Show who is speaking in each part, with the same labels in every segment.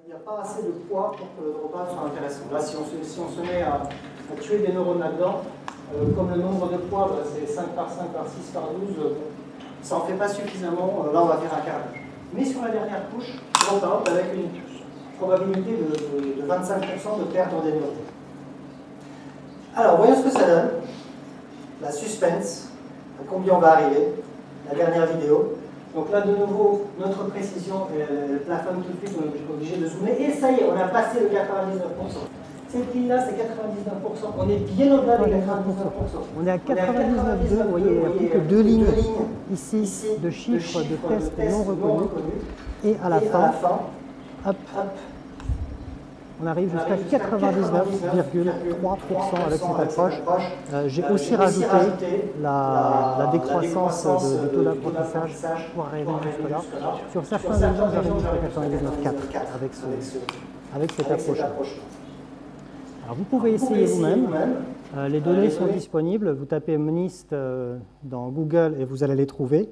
Speaker 1: Il n'y a pas assez de poids pour que le Dropout soit intéressant. Là, si on se met à tuer des neurones là-dedans, comme le nombre de poids, c'est 5 par 5 par 6 par 12, ça n'en fait pas suffisamment. Là, on va faire un quart. Mais sur la dernière couche, Dropout avec une probabilité de 25% de perdre des neurones. Alors, voyons ce que ça donne. La suspense, à combien on va arriver. La dernière vidéo. Donc là, de nouveau, notre précision plafonne tout de suite, on est obligé de zoomer. Et ça y est, on a passé le 99%. Cette ligne-là, c'est 99%. On est bien au-delà des 99%.
Speaker 2: On est à 99,2. Vous voyez, il n'y a plus que deux lignes ici de chiffres de tests non reconnus. Et à la fin, hop, on arrive jusqu'à 99,3% avec cette approche. J'ai aussi rajouté la décroissance du taux d'apprentissage pour arriver jusque-là. Sur certains exemples, j'arrive jusqu'à 99,4% avec cette approche. Alors vous pouvez essayer vous-même. Les données sont disponibles. Vous tapez MNIST dans Google et vous allez les trouver.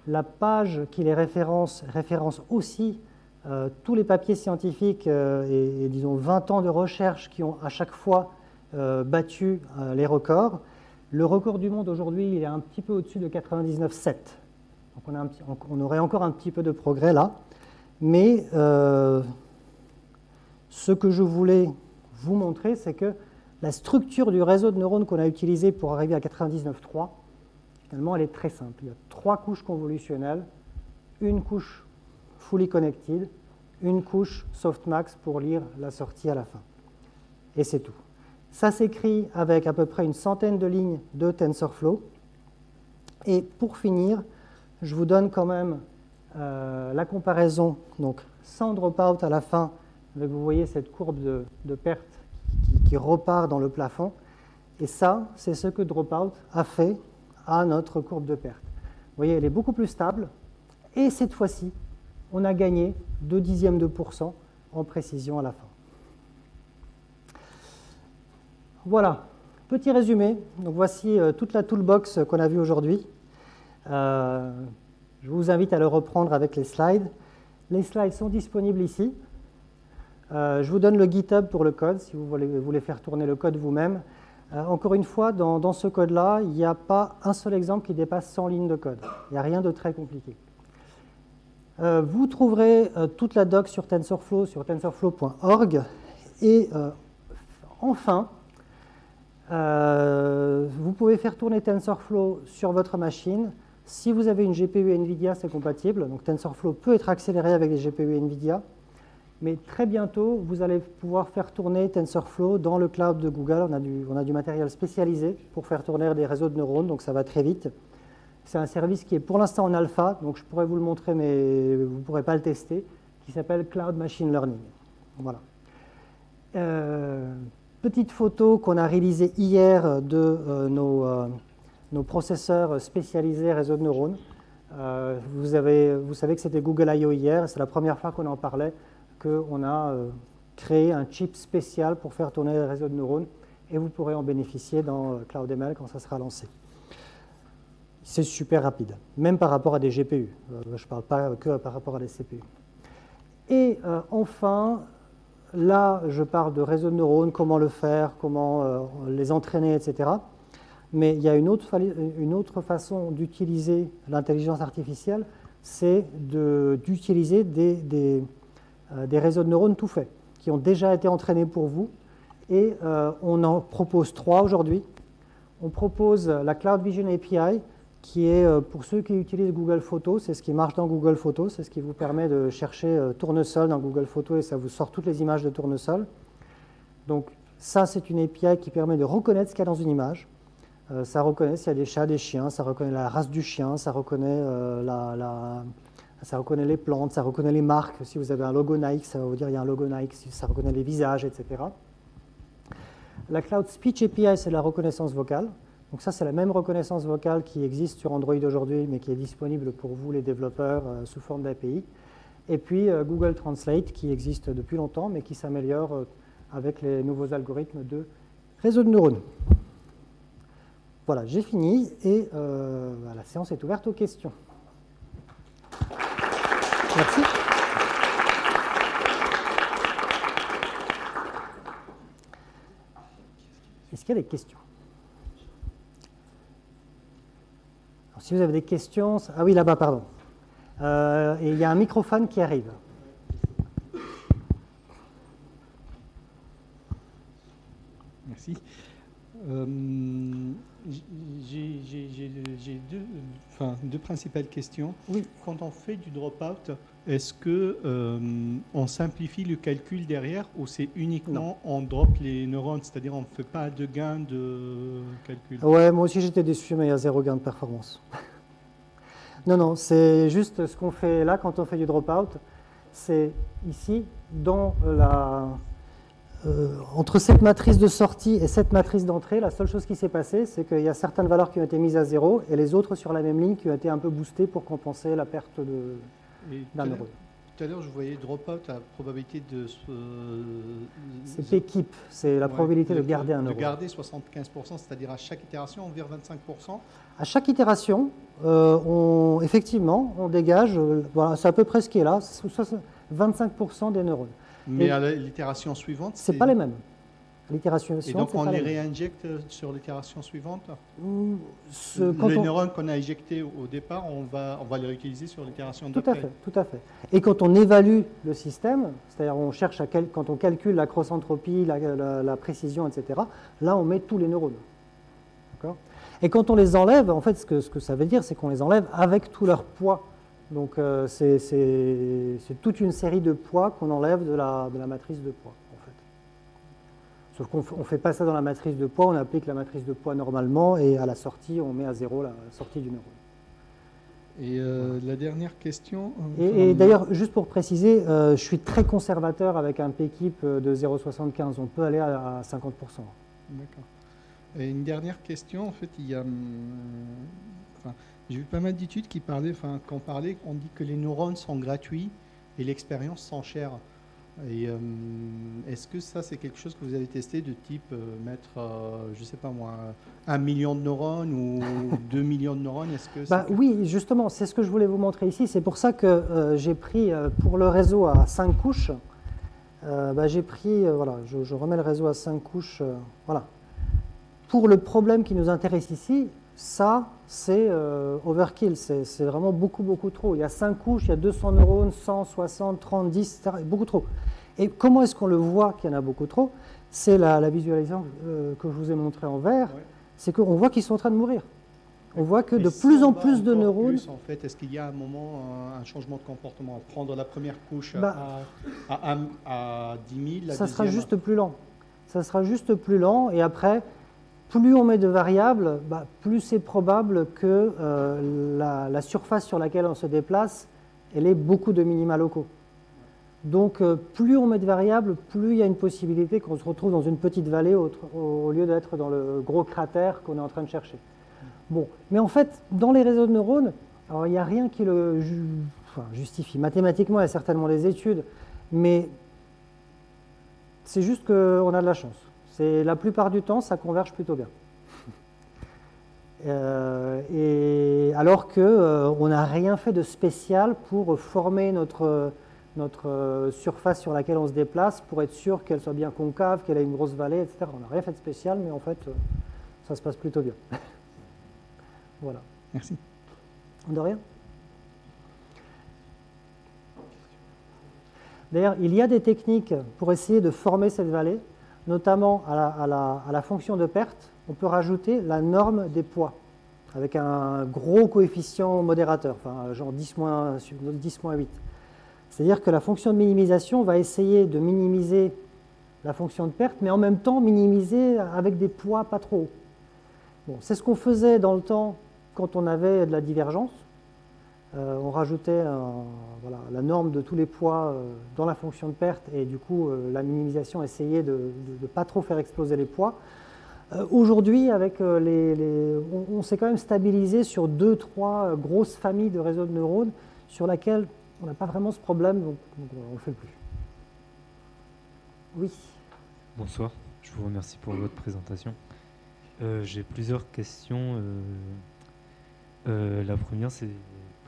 Speaker 2: La page qui les référence aussi tous les papiers scientifiques et disons 20 ans de recherche qui ont à chaque fois battu les records. Le record du monde aujourd'hui, il est un petit peu au-dessus de 99,7. Donc on aurait encore un petit peu de progrès là. Mais ce que je voulais vous montrer, c'est que la structure du réseau de neurones qu'on a utilisé pour arriver à 99,3, finalement, elle est très simple. Il y a 3 couches convolutionnelles, une couche fully connected, une couche softmax pour lire la sortie à la fin. Et c'est tout. Ça s'écrit avec à peu près une centaine de lignes de TensorFlow. Et pour finir, je vous donne quand même la comparaison, donc sans dropout à la fin, avec, vous voyez cette courbe de perte qui repart dans le plafond. Et ça, c'est ce que dropout a fait à notre courbe de perte. Vous voyez, elle est beaucoup plus stable. Et cette fois-ci, on a gagné 0,2% en précision à la fin. Voilà, petit résumé. Donc voici toute la toolbox qu'on a vue aujourd'hui. Je vous invite à le reprendre avec les slides. Les slides sont disponibles ici. Je vous donne le GitHub pour le code, si vous voulez faire tourner le code vous-même. Encore une fois, dans ce code-là, il n'y a pas un seul exemple qui dépasse 100 lignes de code. Il n'y a rien de très compliqué. Vous trouverez toute la doc sur TensorFlow, sur tensorflow.org. Et enfin, vous pouvez faire tourner TensorFlow sur votre machine. Si vous avez une GPU NVIDIA, c'est compatible. Donc TensorFlow peut être accéléré avec des GPU NVIDIA. Mais très bientôt, vous allez pouvoir faire tourner TensorFlow dans le cloud de Google. On a du matériel spécialisé pour faire tourner des réseaux de neurones, donc ça va très vite. C'est un service qui est pour l'instant en alpha, donc je pourrais vous le montrer, mais vous ne pourrez pas le tester, qui s'appelle Cloud Machine Learning. Voilà. Petite photo qu'on a réalisée hier de nos processeurs spécialisés réseau de neurones. Vous savez que c'était Google I.O. hier, c'est la première fois qu'on en parlait, qu'on a créé un chip spécial pour faire tourner les réseaux de neurones, et vous pourrez en bénéficier dans CloudML quand ça sera lancé. C'est super rapide, même par rapport à des GPU. Je ne parle pas que par rapport à des CPU. Et enfin, là, je parle de réseaux de neurones, comment le faire, comment les entraîner, etc. Mais il y a une autre façon d'utiliser l'intelligence artificielle, c'est d'utiliser des réseaux de neurones tout faits, qui ont déjà été entraînés pour vous. Et on en propose 3 aujourd'hui. On propose la Cloud Vision API, qui est, pour ceux qui utilisent Google Photos, c'est ce qui marche dans Google Photos, c'est ce qui vous permet de chercher tournesol dans Google Photos et ça vous sort toutes les images de tournesol. Donc ça, c'est une API qui permet de reconnaître ce qu'il y a dans une image. Ça reconnaît s'il y a des chats, des chiens, ça reconnaît la race du chien, ça reconnaît, ça reconnaît les plantes, ça reconnaît les marques. Si vous avez un logo Nike, ça va vous dire qu'il y a un logo Nike, ça reconnaît les visages, etc. La Cloud Speech API, c'est la reconnaissance vocale. Donc ça, c'est la même reconnaissance vocale qui existe sur Android aujourd'hui, mais qui est disponible pour vous, les développeurs, sous forme d'API. Et puis Google Translate, qui existe depuis longtemps, mais qui s'améliore avec les nouveaux algorithmes de réseau de neurones. Voilà, j'ai fini et la séance est ouverte aux questions. Merci. qu'il y a des questions? Alors, si vous avez des questions... Ah oui, là-bas, pardon. Et il y a un microphone qui arrive.
Speaker 3: Merci. J'ai deux principales questions.
Speaker 2: Oui.
Speaker 3: Quand on fait du drop-out, est-ce que on simplifie le calcul derrière ou c'est uniquement on drop les neurones, c'est-à-dire on ne fait pas de gain de calcul?
Speaker 2: Ouais, moi aussi j'étais déçu, mais il y a zéro gain de performance. Non, c'est juste ce qu'on fait là quand on fait du drop-out. C'est ici, dans entre cette matrice de sortie et cette matrice d'entrée, la seule chose qui s'est passée, c'est qu'il y a certaines valeurs qui ont été mises à zéro et les autres sur la même ligne qui ont été un peu boostées pour compenser la perte d'un neurone.
Speaker 3: Tout à l'heure, je voyais drop-out à probabilité de...
Speaker 2: c'est P-keep, c'est la probabilité de garder un neurone.
Speaker 3: De garder 75%, c'est-à-dire à chaque itération, on vire 25%.
Speaker 2: À chaque itération, effectivement, on dégage, voilà, c'est à peu près ce qui est là, 25% des neurones.
Speaker 3: Mais à l'itération suivante,
Speaker 2: c'est pas les mêmes. L'itération
Speaker 3: et
Speaker 2: suivante,
Speaker 3: donc on les réinjecte sur l'itération suivante.
Speaker 2: Les
Speaker 3: neurones qu'on a éjectés au départ, on va les réutiliser sur l'itération d'après.
Speaker 2: Tout à fait. Et quand on évalue le système, c'est-à-dire on cherche quand on calcule la cross-entropie, la précision, etc., là on met tous les neurones. D'accord ? Et quand on les enlève, en fait, ce que ça veut dire, c'est qu'on les enlève avec tout leur poids. Donc c'est toute une série de poids qu'on enlève de la matrice de poids, en fait. Sauf qu'on ne fait pas ça dans la matrice de poids, on applique la matrice de poids normalement, et à la sortie, on met à zéro la sortie du neurone.
Speaker 3: Et la dernière question...
Speaker 2: Et d'ailleurs, juste pour préciser, je suis très conservateur avec un P-keep de 0,75. On peut aller à 50%.
Speaker 3: D'accord. Et une dernière question, en fait, il y a... j'ai vu pas mal d'études qui parlaient, on dit que les neurones sont gratuits et l'expérience sont chère. Et est-ce que ça, c'est quelque chose que vous avez testé de type mettre, je sais pas moi, 1 million de neurones ou 2 millions de neurones?
Speaker 2: Oui, justement, c'est ce que je voulais vous montrer ici. C'est pour ça que j'ai pris, pour le réseau à 5 couches, j'ai pris, voilà, je remets le réseau à 5 couches, voilà. Pour le problème qui nous intéresse ici, ça, c'est overkill, c'est vraiment beaucoup, beaucoup trop. Il y a 5 couches, il y a 200 neurones, 100, 60, 30, 10, etc. Beaucoup trop. Et comment est-ce qu'on le voit qu'il y en a beaucoup trop? C'est la visualisation que je vous ai montrée en vert. Ouais. C'est qu'on voit qu'ils sont en train de mourir. On voit que de plus en plus de neurones...
Speaker 3: En fait, est-ce qu'il y a un moment, un changement de comportement? Prendre la première couche à 10 000,
Speaker 2: ça sera juste plus lent. Ça sera juste plus lent, et après... Plus on met de variables, plus c'est probable que la surface sur laquelle on se déplace, elle ait beaucoup de minima locaux. Donc, plus on met de variables, plus il y a une possibilité qu'on se retrouve dans une petite vallée au lieu d'être dans le gros cratère qu'on est en train de chercher. Bon, mais en fait, dans les réseaux de neurones, alors, il n'y a rien qui le justifie. Mathématiquement, il y a certainement des études, mais c'est juste qu'on a de la chance. La plupart du temps, ça converge plutôt bien. Et alors qu'on n'a rien fait de spécial pour former notre surface sur laquelle on se déplace, pour être sûr qu'elle soit bien concave, qu'elle ait une grosse vallée, etc. On n'a rien fait de spécial, mais en fait, ça se passe plutôt bien. Voilà.
Speaker 3: Merci.
Speaker 2: De rien. D'ailleurs, il y a des techniques pour essayer de former cette vallée. Notamment à la fonction de perte, on peut rajouter la norme des poids avec un gros coefficient modérateur, genre 10-8. C'est-à-dire que la fonction de minimisation va essayer de minimiser la fonction de perte, mais en même temps minimiser avec des poids pas trop hauts. Bon, c'est ce qu'on faisait dans le temps quand on avait de la divergence. On rajoutait la norme de tous les poids dans la fonction de perte, et du coup la minimisation essayait de ne pas trop faire exploser les poids. Aujourd'hui, avec on s'est quand même stabilisé sur 2-3 grosses familles de réseaux de neurones sur lesquelles on n'a pas vraiment ce problème, donc on ne le fait plus. Oui.
Speaker 4: Bonsoir, je vous remercie pour votre présentation. J'ai plusieurs questions. La première, c'est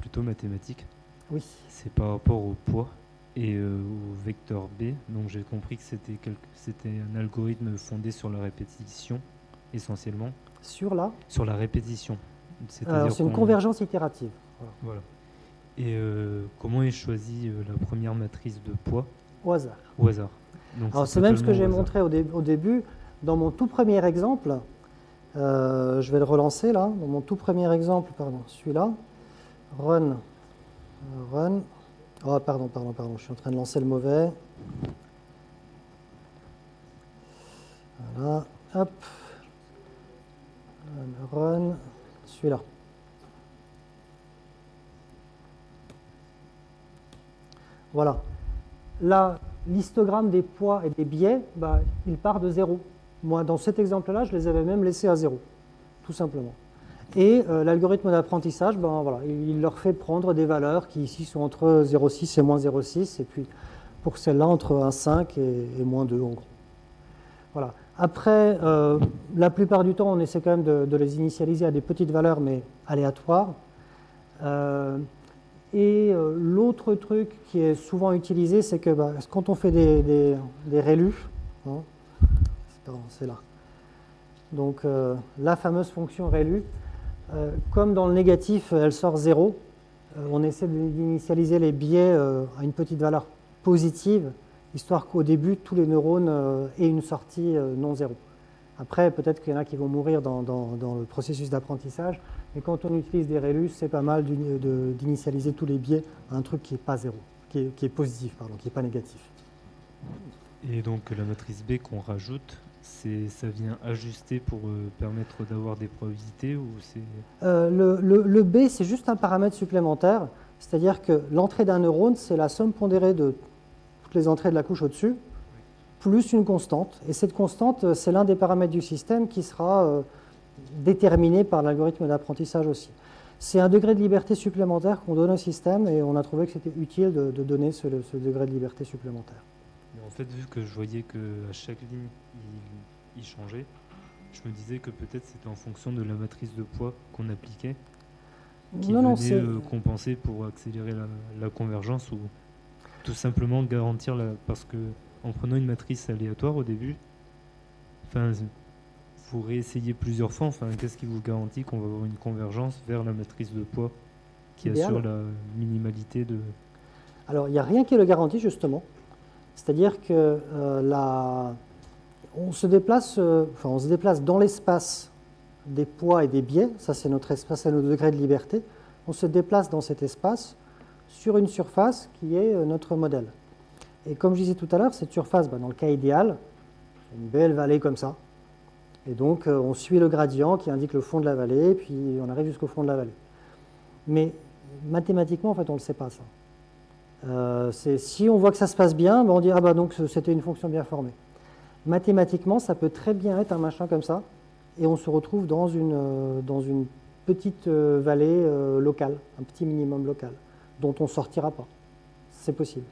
Speaker 4: plutôt mathématique.
Speaker 2: Oui.
Speaker 4: C'est par rapport au poids et au vecteur B. Donc j'ai compris que c'était un algorithme fondé sur la répétition. essentiellement
Speaker 2: Sur là,
Speaker 4: sur la répétition. C'est-à-dire
Speaker 2: c'est une
Speaker 4: qu'on-
Speaker 2: convergence itérative. Voilà.
Speaker 4: Voilà. Et comment est choisie la première matrice de poids
Speaker 2: Au hasard.
Speaker 4: au hasard? Donc,
Speaker 2: Alors c'est même ce que j'ai
Speaker 4: totalement au hasard.
Speaker 2: montré au début. Dans mon tout premier exemple, je vais le relancer là. Dans mon tout premier exemple, pardon, celui-là, run. Oh, pardon, je suis en train de lancer le mauvais. Voilà, hop. Run, celui-là. Voilà. Là, l'histogramme des poids et des biais, bah, il part de 0. Moi, dans cet exemple-là, je les avais même laissés à 0, tout simplement. Et l'algorithme d'apprentissage, ben, voilà, il leur fait prendre des valeurs qui ici sont entre 0,6 et moins 0,6, et puis pour celle-là, entre 1,5 et moins 2, en gros. Voilà. Après, la plupart du temps, on essaie quand même de les initialiser à des petites valeurs, mais aléatoires. L'autre truc qui est souvent utilisé, c'est que bah, quand on fait des ReLU, hein, pardon, c'est là. Donc la fameuse fonction ReLU, comme dans le négatif, elle sort 0, on essaie d'initialiser les biais à une petite valeur positive, histoire qu'au début, tous les neurones aient une sortie non zéro. Après, peut-être qu'il y en a qui vont mourir dans le processus d'apprentissage, mais quand on utilise des ReLU, c'est pas mal d'initialiser tous les biais à un truc qui n'est pas zéro, qui est positif, pardon, qui n'est pas négatif.
Speaker 4: Et donc la matrice B qu'on rajoute, ça vient ajuster pour permettre d'avoir des probabilités ou c'est...
Speaker 2: Le B, c'est juste un paramètre supplémentaire, c'est-à-dire que l'entrée d'un neurone, c'est la somme pondérée de toutes les entrées de la couche au-dessus, plus une constante. Et cette constante, c'est l'un des paramètres du système qui sera déterminé par l'algorithme d'apprentissage aussi. C'est un degré de liberté supplémentaire qu'on donne au système et on a trouvé que c'était utile de donner ce degré de liberté supplémentaire.
Speaker 4: En fait, vu que je voyais qu'à chaque ligne, il changeait, je me disais que peut-être c'était en fonction de la matrice de poids qu'on appliquait, qui venait compenser pour accélérer la convergence ou tout simplement garantir parce que en prenant une matrice aléatoire au début, vous réessayez plusieurs fois, qu'est-ce qui vous garantit qu'on va avoir une convergence vers la matrice de poids qui assure la minimalité de...
Speaker 2: Alors, il n'y a rien qui le garantit, justement. C'est-à-dire que on se déplace dans l'espace des poids et des biais, ça c'est notre espace, c'est notre degré de liberté. On se déplace dans cet espace sur une surface qui est notre modèle. Et comme je disais tout à l'heure, cette surface, dans le cas idéal, c'est une belle vallée comme ça. Et donc, on suit le gradient qui indique le fond de la vallée, puis on arrive jusqu'au fond de la vallée. Mais mathématiquement, en fait, on ne le sait pas, ça. Si on voit que ça se passe bien, on dit « Ah bah donc c'était une fonction bien formée ». Mathématiquement, ça peut très bien être un machin comme ça, et on se retrouve dans une petite vallée locale, un petit minimum local, dont on ne sortira pas. C'est possible.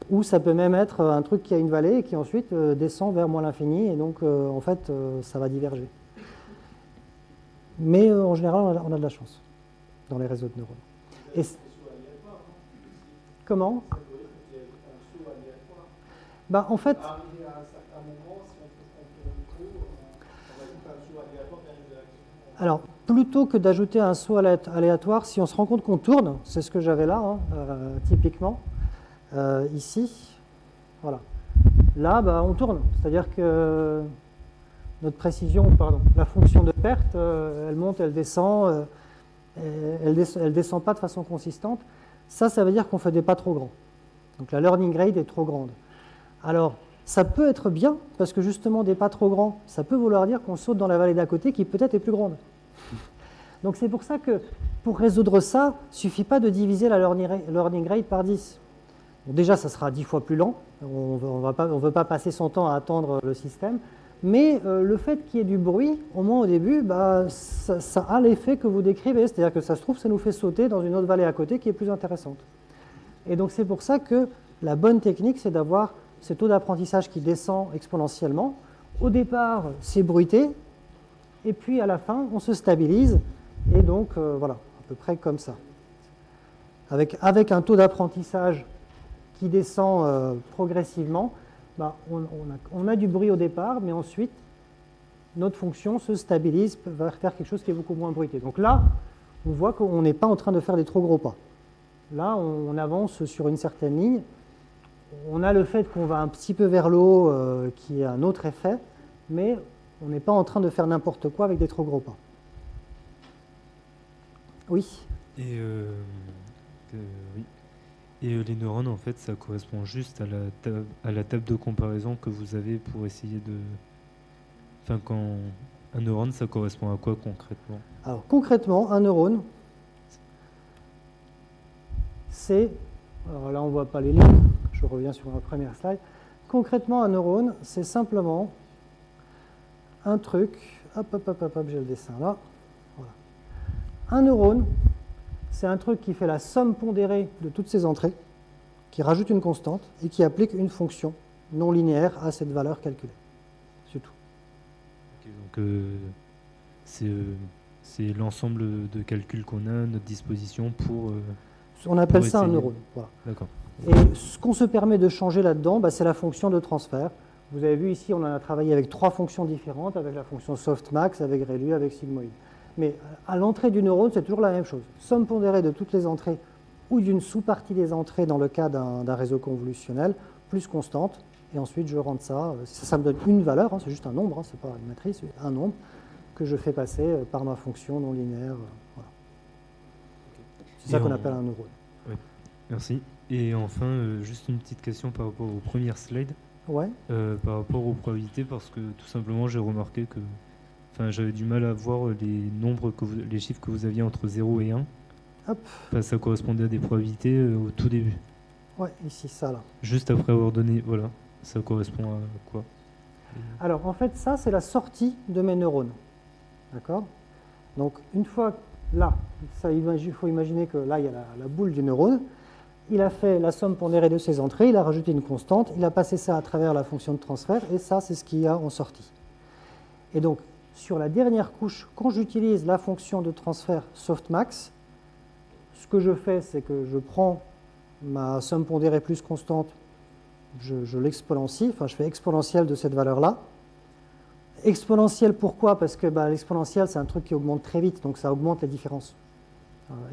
Speaker 2: Ou ça peut même être un truc qui a une vallée et qui ensuite descend vers moins l'infini, et donc en fait ça va diverger. Mais en général, on a de la chance dans les réseaux de neurones. Et comment ? En fait, alors, plutôt que d'ajouter un saut aléatoire, si on se rend compte qu'on tourne, c'est ce que j'avais là, typiquement, ici, voilà. Là, on tourne, c'est-à-dire que notre précision, la fonction de perte, elle monte, elle descend, elle descend pas de façon consistante. Ça veut dire qu'on fait des pas trop grands. Donc la learning rate est trop grande. Alors, ça peut être bien, parce que justement, des pas trop grands, ça peut vouloir dire qu'on saute dans la vallée d'à côté qui peut-être est plus grande. Donc c'est pour ça que, pour résoudre ça, il ne suffit pas de diviser la learning rate par 10. Bon, déjà, ça sera 10 fois plus lent. On ne veut pas passer son temps à attendre le système. Mais le fait qu'il y ait du bruit, au moins au début, ça a l'effet que vous décrivez. C'est-à-dire que ça se trouve, ça nous fait sauter dans une autre vallée à côté qui est plus intéressante. Et donc c'est pour ça que la bonne technique, c'est d'avoir ce taux d'apprentissage qui descend exponentiellement. Au départ, c'est bruité, et puis à la fin, on se stabilise, et donc voilà, à peu près comme ça. Avec un taux d'apprentissage qui descend progressivement, on a du bruit au départ, mais ensuite, notre fonction se stabilise, va faire quelque chose qui est beaucoup moins bruité. Donc là, on voit qu'on n'est pas en train de faire des trop gros pas. Là, on avance sur une certaine ligne. On a le fait qu'on va un petit peu vers le haut, qui a un autre effet, mais on n'est pas en train de faire n'importe quoi avec des trop gros pas. Oui.
Speaker 4: Et, oui. Et les neurones, en fait, ça correspond juste à la table de comparaison que vous avez pour essayer de... Enfin, quand un neurone, ça correspond à quoi concrètement?
Speaker 2: Alors, concrètement, un neurone, c'est... Alors là, on ne voit pas les lignes. Je reviens sur ma première slide. Concrètement, un neurone, c'est simplement un truc... Hop, j'ai le dessin là. Voilà. Un neurone, c'est un truc qui fait la somme pondérée de toutes ces entrées, qui rajoute une constante et qui applique une fonction non linéaire à cette valeur calculée. C'est tout.
Speaker 4: Okay, donc c'est l'ensemble de calculs qu'on a à notre disposition pour...
Speaker 2: on appelle ça un neurone. Voilà.
Speaker 4: D'accord.
Speaker 2: Et ce qu'on se permet de changer là-dedans, c'est la fonction de transfert. Vous avez vu ici, on en a travaillé avec 3 fonctions différentes, avec la fonction softmax, avec ReLU, avec sigmoid. Mais à l'entrée du neurone, c'est toujours la même chose. Somme pondérée de toutes les entrées ou d'une sous-partie des entrées dans le cas d'un réseau convolutionnel, plus constante. Et ensuite, je rentre ça. Ça me donne une valeur, c'est juste un nombre, ce n'est pas une matrice, un nombre que je fais passer par ma fonction non linéaire. Voilà. C'est ça qu'on appelle un neurone.
Speaker 4: Oui, merci. Et enfin, juste une petite question par rapport aux premières slides.
Speaker 2: Ouais.
Speaker 4: Par rapport aux probabilités, parce que tout simplement, j'ai remarqué que j'avais du mal à voir les chiffres que vous aviez entre 0 et 1.
Speaker 2: Hop.
Speaker 4: Ça correspondait à des probabilités au tout début.
Speaker 2: Ouais, ici, ça là.
Speaker 4: Juste après avoir donné, voilà, ça correspond à quoi?
Speaker 2: Alors, en fait, ça, c'est la sortie de mes neurones. D'accord? Donc, une fois là, il faut imaginer que là, il y a la boule du neurone. Il a fait la somme pondérée de ses entrées, il a rajouté une constante, il a passé ça à travers la fonction de transfert, et ça, c'est ce qu'il y a en sortie. Et donc, sur la dernière couche, quand j'utilise la fonction de transfert softmax, ce que je fais, c'est que je prends ma somme pondérée plus constante, je l'exponentie, je fais exponentielle de cette valeur-là. Exponentielle, pourquoi? Parce que l'exponentielle, c'est un truc qui augmente très vite, donc ça augmente les différences.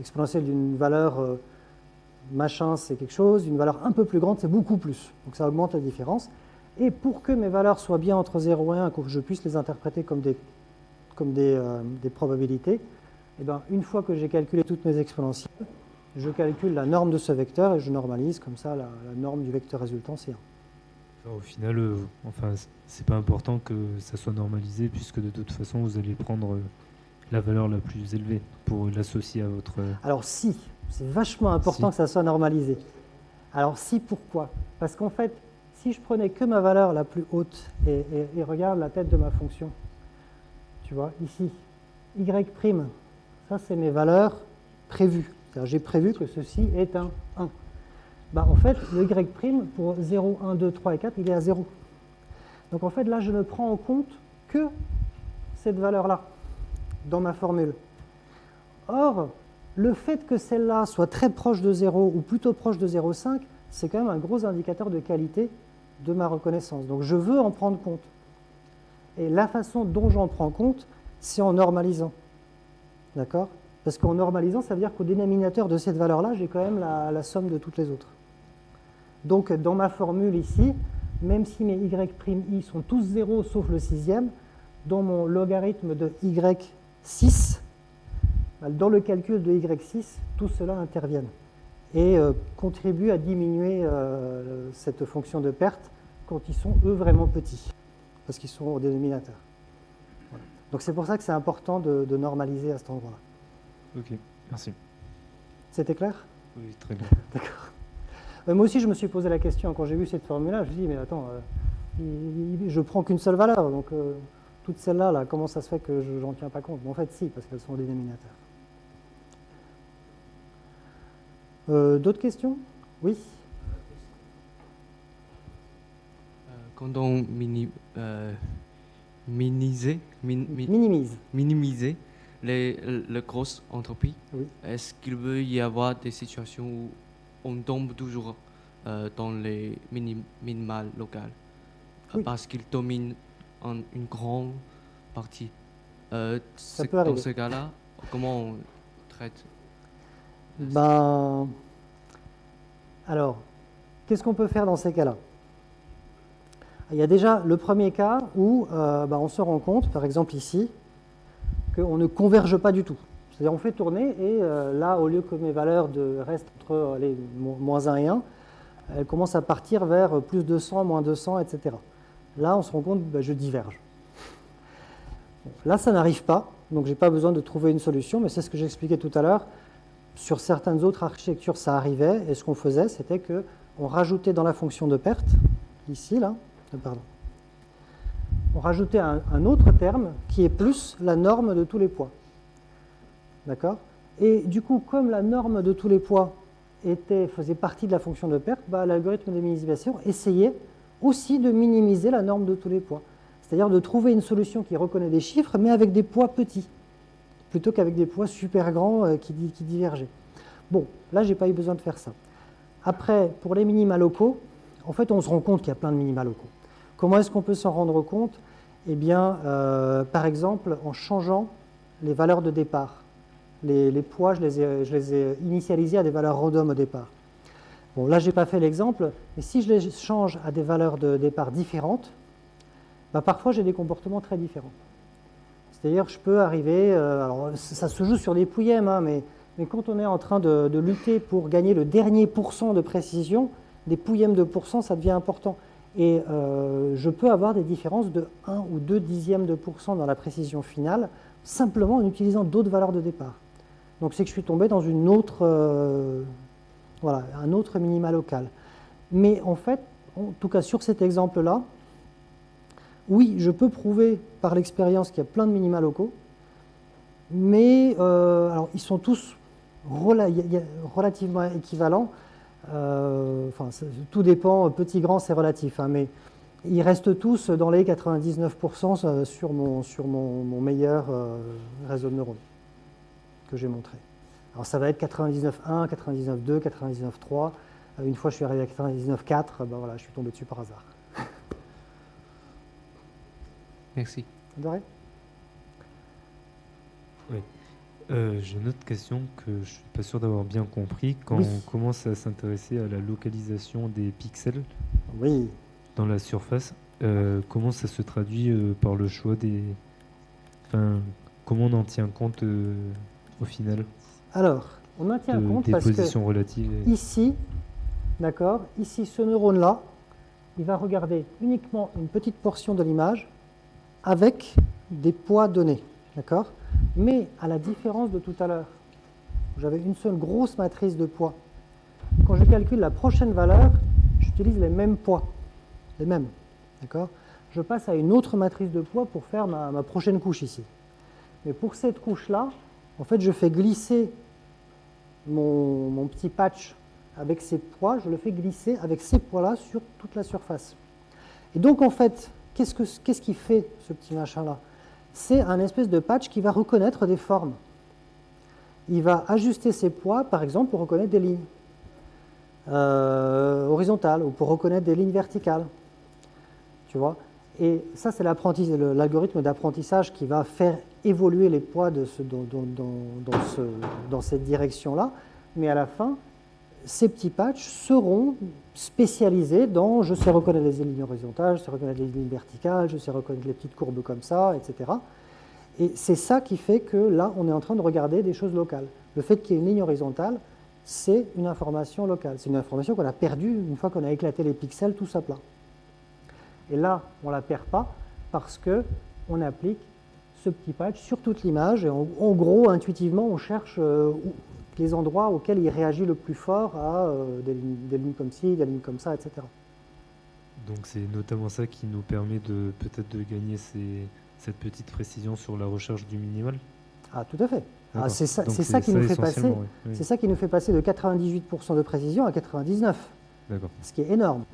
Speaker 2: Exponentielle d'une valeur machin, c'est quelque chose, d'une valeur un peu plus grande, c'est beaucoup plus. Donc ça augmente la différence. Et pour que mes valeurs soient bien entre 0 et 1, que je puisse les interpréter comme des probabilités, et une fois que j'ai calculé toutes mes exponentielles, je calcule la norme de ce vecteur et je normalise comme ça la norme du vecteur résultant, c'est 1.
Speaker 4: Au final, c'est pas important que ça soit normalisé, puisque de toute façon, vous allez prendre la valeur la plus élevée pour l'associer à votre...
Speaker 2: Alors si, c'est vachement important que ça soit normalisé. Alors si, pourquoi? Parce qu'en fait, si je prenais que ma valeur la plus haute, et regarde la tête de ma fonction, tu vois, ici, y', ça c'est mes valeurs prévues. C'est-à-dire j'ai prévu que ceci est un 1. En fait, le y' pour 0, 1, 2, 3 et 4, il est à 0. Donc en fait, là, je ne prends en compte que cette valeur-là dans ma formule. Or, le fait que celle-là soit très proche de 0 ou plutôt proche de 0,5, c'est quand même un gros indicateur de qualité de ma reconnaissance. Donc je veux en prendre compte. Et la façon dont j'en prends compte, c'est en normalisant. D'accord? Parce qu'en normalisant, ça veut dire qu'au dénominateur de cette valeur-là, j'ai quand même la somme de toutes les autres. Donc dans ma formule ici, même si mes y' sont tous 0 sauf le 6e, dans mon logarithme de y6, dans le calcul de y6, tout cela intervient et contribue à diminuer cette fonction de perte quand ils sont, eux, vraiment petits, parce qu'ils sont au dénominateur. Voilà. Donc c'est pour ça que c'est important de normaliser à cet endroit-là.
Speaker 4: Ok, merci.
Speaker 2: C'était clair?
Speaker 4: Oui, très bien.
Speaker 2: D'accord. Moi aussi, je me suis posé la question quand j'ai vu cette formule-là. Je me suis dit, mais attends, je prends qu'une seule valeur, donc toutes celles-là, comment ça se fait que je n'en tiens pas compte? En fait, si, parce qu'elles sont au dénominateur. D'autres questions? Oui.
Speaker 5: Quand on minimise les grosses entreprises,
Speaker 2: oui.
Speaker 5: Est-ce qu'il peut y avoir des situations où on tombe toujours dans les minimales locales, oui. Parce qu'ils dominent une grande partie.
Speaker 2: Ça peut
Speaker 5: Dans
Speaker 2: arriver.
Speaker 5: ce cas-là, comment on traite?
Speaker 2: Ben, alors, qu'est-ce qu'on peut faire dans ces cas-là? Il y a déjà le premier cas où on se rend compte, par exemple ici, qu'on ne converge pas du tout. C'est-à-dire on fait tourner et là, au lieu que mes valeurs restent entre les moins 1 et 1, elles commencent à partir vers plus 200, moins 200, etc. Là, on se rend compte, je diverge. Bon, là, ça n'arrive pas, donc je n'ai pas besoin de trouver une solution, mais c'est ce que j'expliquais tout à l'heure. Sur certaines autres architectures, ça arrivait, et ce qu'on faisait, c'était qu'on rajoutait dans la fonction de perte, ici, là, pardon, on rajoutait un autre terme qui est plus la norme de tous les poids. D'accord? Et du coup, comme la norme de tous les poids faisait partie de la fonction de perte, l'algorithme de minimisation essayait aussi de minimiser la norme de tous les poids. C'est-à-dire de trouver une solution qui reconnaît des chiffres, mais avec des poids petits, plutôt qu'avec des poids super grands qui divergeaient. Bon, là, je n'ai pas eu besoin de faire ça. Après, pour les minima locaux, en fait, on se rend compte qu'il y a plein de minima locaux. Comment est-ce qu'on peut s'en rendre compte? Eh bien, par exemple, en changeant les valeurs de départ. Les poids, je les ai initialisés à des valeurs random au départ. Bon, là, je n'ai pas fait l'exemple, mais si je les change à des valeurs de départ différentes, parfois, j'ai des comportements très différents. C'est-à-dire, je peux arriver, alors ça se joue sur des pouillèmes, hein, mais quand on est en train de lutter pour gagner le dernier pourcent de précision, des pouillèmes de pourcent, ça devient important. Et je peux avoir des différences de 1 ou 2 dixièmes de pourcent dans la précision finale, simplement en utilisant d'autres valeurs de départ. Donc c'est que je suis tombé dans une autre, un autre minima local. Mais en fait, en tout cas sur cet exemple-là, oui, je peux prouver par l'expérience qu'il y a plein de minima locaux, mais alors, ils sont tous relativement équivalents. Tout dépend, petit, grand, c'est relatif, hein, mais ils restent tous dans les 99% sur mon meilleur réseau de neurones que j'ai montré. Alors ça va être 99.1, 99.2, 99.3. Une fois je suis arrivé à 99.4, je suis tombé dessus par hasard.
Speaker 5: Merci.
Speaker 2: De rien.
Speaker 4: Oui. J'ai une autre question que je ne suis pas sûr d'avoir bien compris. Quand on commence à s'intéresser à la localisation des pixels dans la surface, comment ça se traduit par le choix des... comment on en tient compte au final?
Speaker 2: Alors, on en tient compte
Speaker 4: des
Speaker 2: parce
Speaker 4: positions
Speaker 2: que
Speaker 4: relatives
Speaker 2: ici, d'accord, ici, ce neurone-là, il va regarder uniquement une petite portion de l'image avec des poids donnés, d'accord? Mais à la différence de tout à l'heure, j'avais une seule grosse matrice de poids. Quand je calcule la prochaine valeur, j'utilise les mêmes poids, les mêmes, d'accord? Je passe à une autre matrice de poids pour faire ma prochaine couche ici. Mais pour cette couche-là, en fait, je fais glisser mon petit patch avec ces poids, je le fais glisser avec ces poids-là sur toute la surface. Et donc, en fait, qu'est-ce qui fait ce petit machin-là? C'est un espèce de patch qui va reconnaître des formes. Il va ajuster ses poids, par exemple, pour reconnaître des lignes horizontales ou pour reconnaître des lignes verticales. Tu vois? Et ça, c'est l'algorithme d'apprentissage qui va faire évoluer les poids dans cette direction-là. Mais à la fin, ces petits patchs seront spécialisés dans je sais reconnaître les lignes horizontales, je sais reconnaître les lignes verticales, je sais reconnaître les petites courbes comme ça, etc. Et c'est ça qui fait que là, on est en train de regarder des choses locales. Le fait qu'il y ait une ligne horizontale, c'est une information locale. C'est une information qu'on a perdue une fois qu'on a éclaté les pixels tous à plat. Et là, on ne la perd pas parce qu'on applique ce petit patch sur toute l'image. Et en gros, intuitivement, on cherche les endroits auxquels il réagit le plus fort à des lignes comme ci, des lignes comme ça, etc.
Speaker 4: Donc c'est notamment ça qui nous permet peut-être de gagner cette petite précision sur la recherche du minimal?
Speaker 2: Ah, tout à fait. Ah, c'est ça qui nous fait passer.
Speaker 4: Oui.
Speaker 2: C'est ça qui nous fait passer de 98% de précision à 99%.
Speaker 4: D'accord.
Speaker 2: Ce qui est énorme.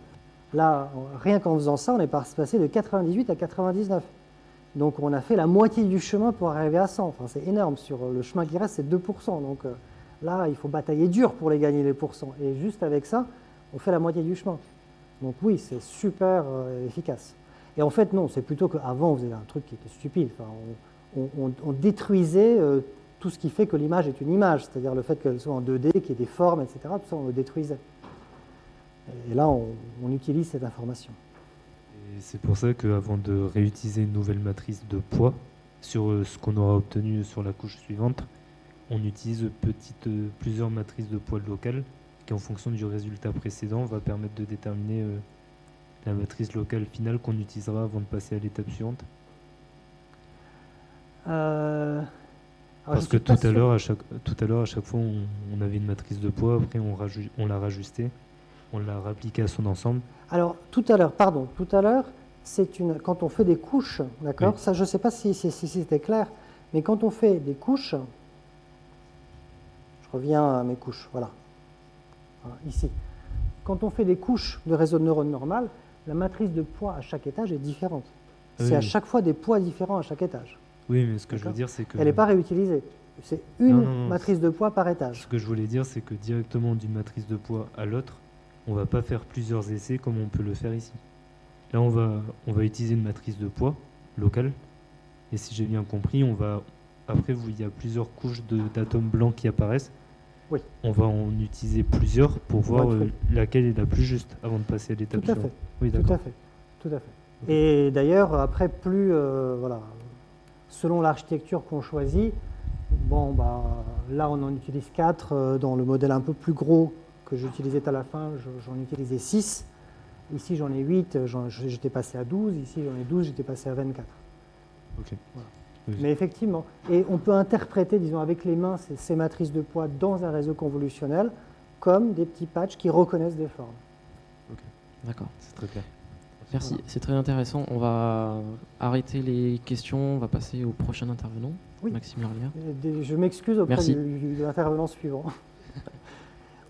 Speaker 2: Là, rien qu'en faisant ça, on est passé de 98 à 99. Donc on a fait la moitié du chemin pour arriver à 100. Enfin, c'est énorme. Sur le chemin qui reste, c'est 2%. Donc là, il faut batailler dur pour les gagner, les pourcents. Et juste avec ça, on fait la moitié du chemin. Donc oui, c'est super efficace. Et en fait, non, c'est plutôt qu'avant, vous avez un truc qui était stupide. Enfin, on détruisait tout ce qui fait que l'image est une image, c'est-à-dire le fait qu'elle soit en 2D, qu'il y ait des formes, etc. Tout ça, on le détruisait. Et là, on utilise cette information.
Speaker 4: Et c'est pour ça qu'avant de réutiliser une nouvelle matrice de poids sur ce qu'on aura obtenu sur la couche suivante, on utilise plusieurs matrices de poids locales qui, en fonction du résultat précédent, va permettre de déterminer la matrice locale finale qu'on utilisera avant de passer à l'étape suivante. Parce que tout à l'heure, à chaque fois, on avait une matrice de poids, après on l'a rajustée, on l'a rappliquée à son ensemble.
Speaker 2: Alors, tout à l'heure, quand on fait des couches, d'accord, oui. Ça, je ne sais pas si c'était clair, mais quand on fait des couches, je reviens à mes couches, voilà, ici. Quand on fait des couches de réseau de neurones normal, la matrice de poids à chaque étage est différente. C'est à chaque fois des poids différents à chaque étage.
Speaker 4: Oui, mais ce que je veux dire, c'est que...
Speaker 2: Elle n'est pas réutilisée. C'est une matrice de poids par étage.
Speaker 4: Ce que je voulais dire, c'est que directement d'une matrice de poids à l'autre, on ne va pas faire plusieurs essais comme on peut le faire ici. Là, on va utiliser une matrice de poids locale. Et si j'ai bien compris, après, il y a plusieurs couches d'atomes blancs qui apparaissent.
Speaker 2: Oui.
Speaker 4: On va en utiliser plusieurs pour voir laquelle est la plus juste avant de passer à l'étape suivante.
Speaker 2: Tout à fait.
Speaker 4: Oui,
Speaker 2: tout à fait. Tout à fait. Okay. Et d'ailleurs, après, selon l'architecture qu'on choisit, là, on en utilise 4. Dans le modèle un peu plus gros que j'utilisais à la fin, j'en utilisais 6. Ici, j'en ai 8, j'étais passé à 12. Ici, j'en ai 12, j'étais passé à 24.
Speaker 4: Okay.
Speaker 2: Voilà. Oui. Mais effectivement, et on peut interpréter, disons, avec les mains, ces matrices de poids dans un réseau convolutionnel comme des petits patchs qui reconnaissent des formes.
Speaker 4: Okay.
Speaker 6: D'accord.
Speaker 4: C'est très clair.
Speaker 6: Merci, c'est très intéressant. On va arrêter les questions, on va passer au prochain intervenant, Maxime Larlière.
Speaker 2: Je m'excuse auprès de l'intervenant suivant.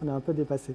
Speaker 2: On a un peu dépassé.